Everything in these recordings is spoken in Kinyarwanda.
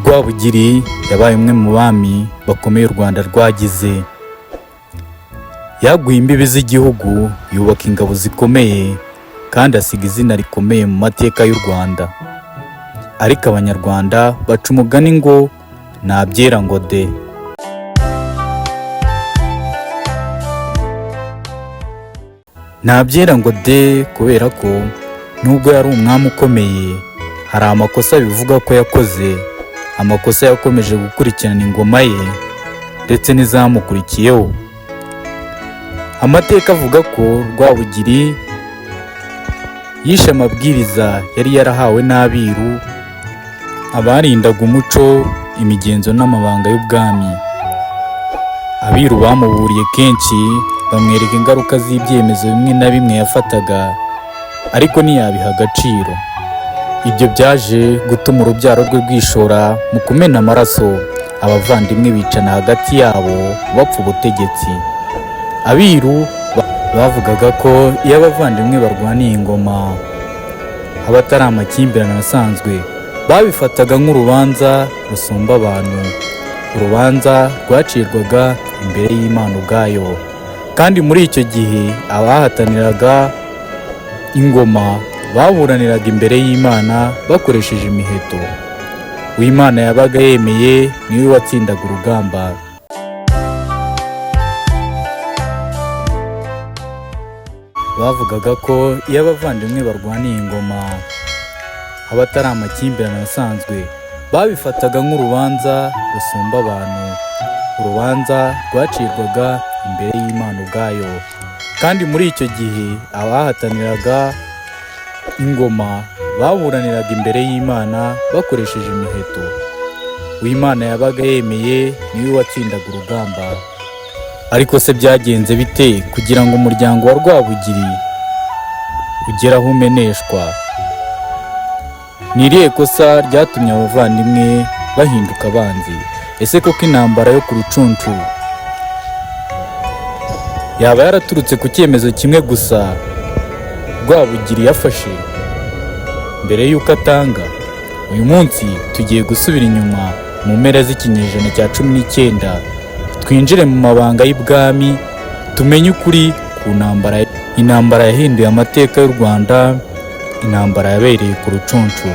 Rwabugiri yabaye umwe mu bami bakomeye u Rwanda rwagize. Yaguye imbibi z'igihugu, yubaka ingabo zikomeye kandi asiga izina rikomeye mu mateka y'u Rwanda. Ariko abanyarwanda baca umugani ngo ntabyera ngo de. Ntabyera ngo de kubera ko nubwo yari umwami ukomeye, hari amakosa bivuga ko yakoze, amakosa yakomeje gukurikirana ingoma ye ndetse n'izamukurikiyeho. Amateka avuga ko Rwabugiri yishe amabwiriza yari yarahawe n'abiru, abarindaga umuco, imigenzo n'amabanga y'ubwami. Abiru bamuburiye kenshi, bamwereka ingaruka z'ibyemezo bimwe na bimwe yafataga, ariko ntiyabiha agaciro. Ibyo byaje gutuma urubyaro rwe rwishora mu kumena amaraso, abavandimwe bicana hagati yabo bapfa ubutegetsi. Abiru bavugaga ko iyo abavandimwe barwaniye ingoma haba atari amakimbirane asanzwe, babifataga nk'urubanza rusumba abantu, urubanza rwacirwaga imbere y'Imana ubwayo. Kandi muri icyo gihe abahataniraga ingoma baburaniraga imbere y'Imana bakoresheje imiheto. Uw'Imana yabaga yemeye niwe watsindaga urugamba. Bavugaga ko iyo abavandimwe barwaniye ingoma haba atari amakimbirane asanzwe, babifataga nk'urubanza rusumba abantu, urubanza rwacirwaga imbere y'Imana ubwayo. Kandi muri icyo gihe abahataniraga ingoma baburaniraga imbere y'Imana bakoresheje imiheto. Uw'Imana yabaga yemeye niwe watsindaga urugamba. Ariko se byagenze bite kugira ngo umuryango wa Rwabugiri ugere aho umeneshwa? Ni irihe kosa ryatumye abavandimwe bahinduka abanzi? Ese koko intambara yo ku Rucunshu yaba yaraturutse ku cyemezo kimwe gusa Rwabugiri yafashe mbere y'uko atanga? Uyu munsi tugiye gusubira inyuma mu mpera z'ikinyejana cya 19, twinjire mu mabanga y'ibwami, tumenye ukuri ku intambara yahinduye amateka y'u Rwanda, intambara yabereye ku Rucunshu.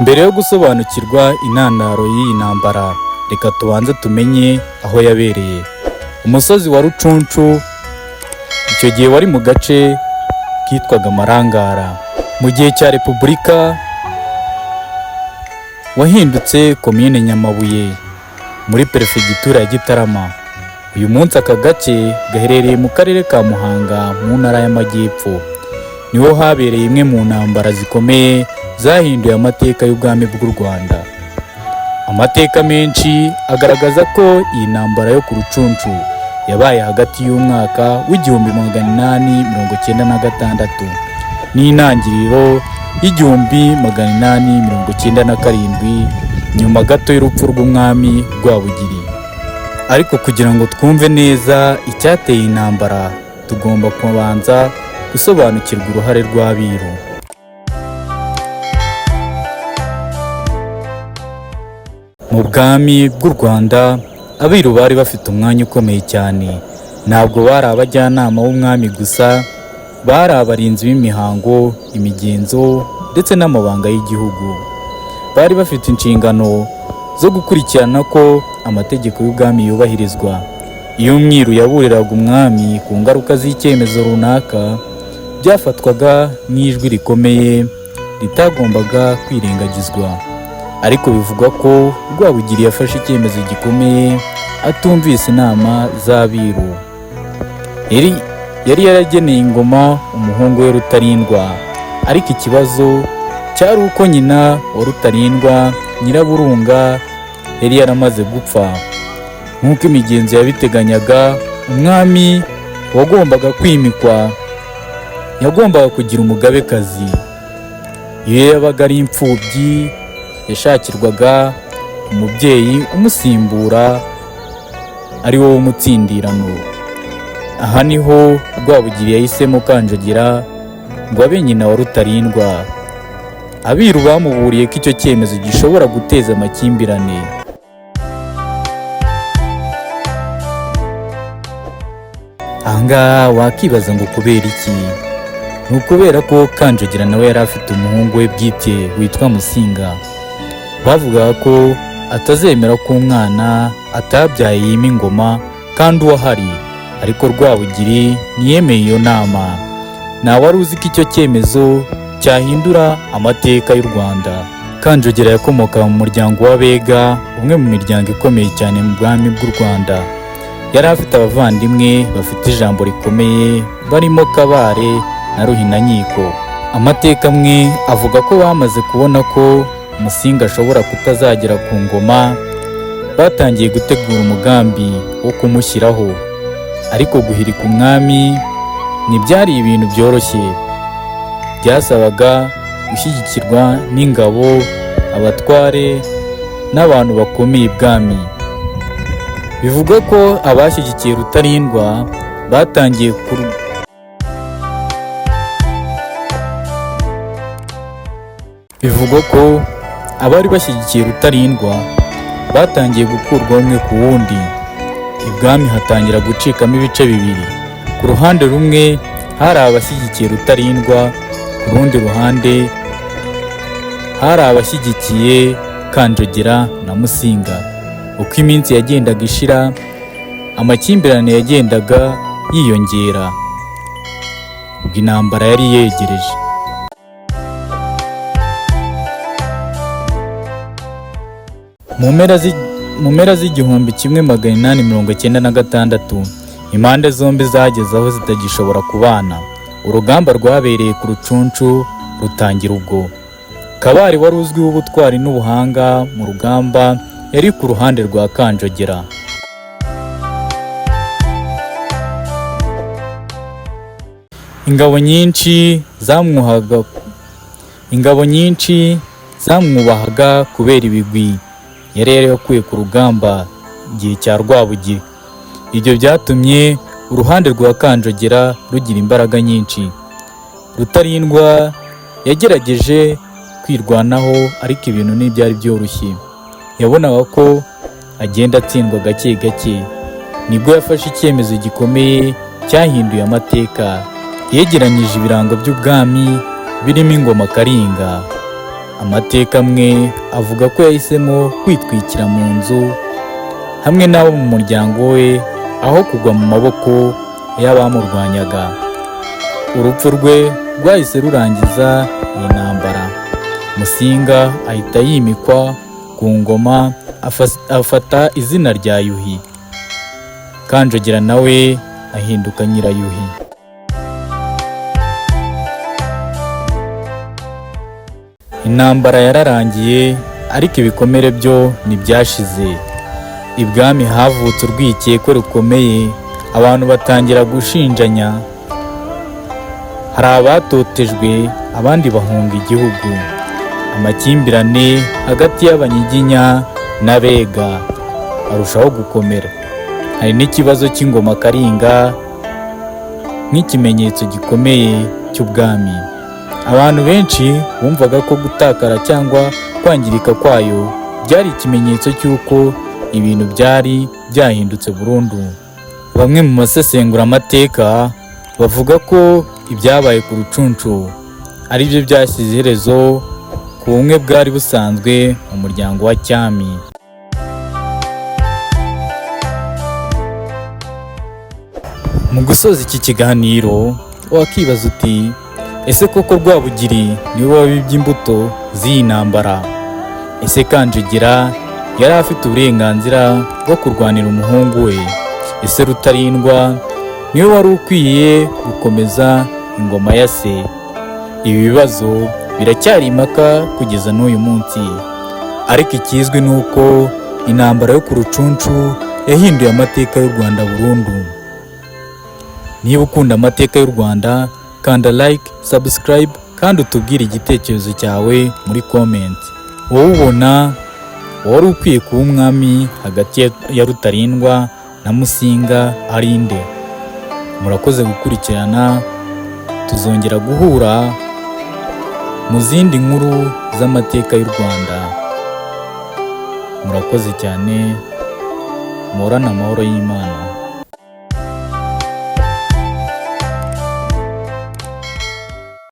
Mbere yo gusobanukirwa intandaro y'iyi ntambara, reka tubanze tumenye aho yabereye. Umusozi wa Rucunshu icyo gihe wari mu gace kitwaga Marangara. Mu gihe cya Repubulika wahindutse komine Nyamabuye muri perefegitura ya Gitarama. Uyu munsi aka gace gaherereye mu karere ka Muhanga mu ntara y'Amajyepfo. Niho habereye imwe mu ntambara zikomeye zahinduye amateka y'ubwami bw'u Rwanda. Amateka menshi agaragaza ko iyi ntambara yo ku Rucunshu yabaye hagati y'umwaka w'1896 n'intangiriro y'1897, nyuma gato y'urupfu rw'umwami Rwabugiri. Ariko kugira ngo twumve neza icyateye intambara, tugomba kubanza gusobanukirwa uruhare rw'abiru. Mu bwami bw'u Rwanda, abiru bari bafite umwanya ukomeye cyane. Ntabwo bari abajyanama b'umwami gusa, bari abarinzi b'imihango, imigenzo ndetse n'amabanga y'igihugu. Bari bafite inshingano zo gukurikirana ko amategeko y'ubwami yubahirizwa. Iyo umwiru yaburiraga umwami ku ngaruka z'icyemezo runaka, byafatwaga nk'ijwi rikomeye ritagombaga kwirengagizwa. Ariko bivugwa ko Rwabugiri yafashe icyemezo gikomeye atumvise inama z'abiru. Yari yarageneye ingoma umuhungu we Rutarindwa, ariko ikibazo cyari uko nyina wa Rutarindwa, Nyiraburunga, yari yaramaze gupfa. Nk'uko imigenzo yabiteganyaga, umwami wagombaga kwimikwa yagombaga kugira umugabekazi. Iyo yabaga ari imfubyi, yashakirwaga umubyeyi umusimbura ari wo w'umutsindirano. Aha niho Rwabugiri yahisemo Kanjogera ngo abe nyina wa Rutarindwa. Abiru bamuburiye ko icyo cyemezo gishobora guteza amakimbirane. Ahangaha wakibaza ngo kubera iki? Ni ukubera ko Kanjogera nawe yari afite umuhungu we bwite witwa Musinga. Bavugaga ko atazemera ko umwana atabyaye yima ingoma kandi uwo ahari, ariko Rwabugiri ntiyemeye iyo nama. Nta wari uzi ko icyo cyemezo cyahindura amateka y'u Rwanda. Kanjogera yakomoka mu muryango w'Abega, umwe mu miryango ikomeye cyane mu bwami bw'u Rwanda. Yari afite abavandimwe bafite ijambo rikomeye barimo Kabare na Ruhinankiko. Amateka amwe avuga ko bamaze kubona ko Musinga ashobora kutazagera ku ngoma, batangiye gutegura umugambi wo kumushyiraho. Ariko guhirika umwami ntibyari ibintu byoroshye. Byasabaga gushyigikirwa n'ingabo, abatware n'abantu bakomeye ibwami. Bivugwa ko abashyigikiye Rutarindwa batangiye abari bashyigikiye Rutarindwa batangiye gukurwa umwe ku wundi. Ibwami hatangira gucikamo ibice bibiri. Ku ruhande rumwe hari abashyigikiye Rutarindwa, ku rundi ruhande hari abashyigikiye Kanjogera na Musinga. Uko iminsi yagendaga ishira, amakimbirane yagendaga yiyongera. Ubwo intambara yari yegereje. Mu mpera z'igihumbi 1896, impande zombi zageze aho zitagishobora kubana. Urugamba rwabereye ku Rucunshu rutangira ubwo. Kabare wari uzwiho ubutwari n'ubuhanga mu rugamba yari ku ruhande rwa Kanjogera. Ingabo nyinshi zamwubahaga kubera ibigwi yari yarakuye ku rugamba igihe cya Rwabugiri. Ibyo byatumye uruhande rwa Kanjogera rugira imbaraga nyinshi. Rutarindwa yagerageje kwirwanaho, ariko ibintu ntibyari byoroshye. Yabonaga ko agenda atsindwa gake gake. Nibwo yafashe icyemezo gikomeye cyahinduye amateka. Yegeranyije ibirango by'ubwami birimo ingoma Karinga. Amateka amwe avuga ko yahisemo kwitwikira mu nzu hamwe n'abo mu muryango we aho kugwa mu maboko y'abamurwanyaga. Urupfu rwe rwahise rurangiza iyi ntambara. Musinga ahita yimikwa ku ngoma, afata izina rya Yuhi. Kanjogera nawe ahinduka Nyirayuhi. Intambara yararangiye, ariko ibikomere byo ntibyashize. Ibwami havutse urwikekwe rukomeye, abantu batangira gushinjanya. Hari abatotejwe, abandi bahunga igihugu. Amakimbirane hagati y'Abanyiginya n'Abega arushaho gukomera. Hari n'ikibazo cy'ingoma Karinga nk'ikimenyetso gikomeye cy'ubwami. Abantu benshi bumvaga ko gutakara cyangwa kwangirika kwayo byari ikimenyetso cy'uko ibintu byari byahindutse burundu. Bamwe mu basesengura amateka bavuga ko ibyabaye ku Rucunshu ari byo byashyize iherezo ku bumwe bwari busanzwe mu muryango wa cyami. Mu gusoza iki kiganiro wakibaza uti, ese koko Rwabugiri niwe wabibye imbuto z'iyi ntambara? Ese Kanjogera yari afite uburenganzira bwo kurwanira umuhungu we? Ese Rutarindwa niwe wari ukwiye gukomeza ingoma ya se? Ibi bibazo biracyari impaka kugeza n'uyu munsi, ariko ikizwi ni uko intambara yo ku Rucunshu yahinduye amateka y'u Rwanda burundu. Niba ukunda amateka y'u Rwanda, kanda like, subscribe kandi utubwire igitekerezo cyawe muri comment. Wowe ubona wari ukwiye kuba umwami hagati ya Rutarindwa na Musinga ari nde? Murakoze gukurikirana, tuzongera guhura mu zindi nkuru z'amateka y'u Rwanda. Murakoze cyane, muhorane amahoro y'Imana.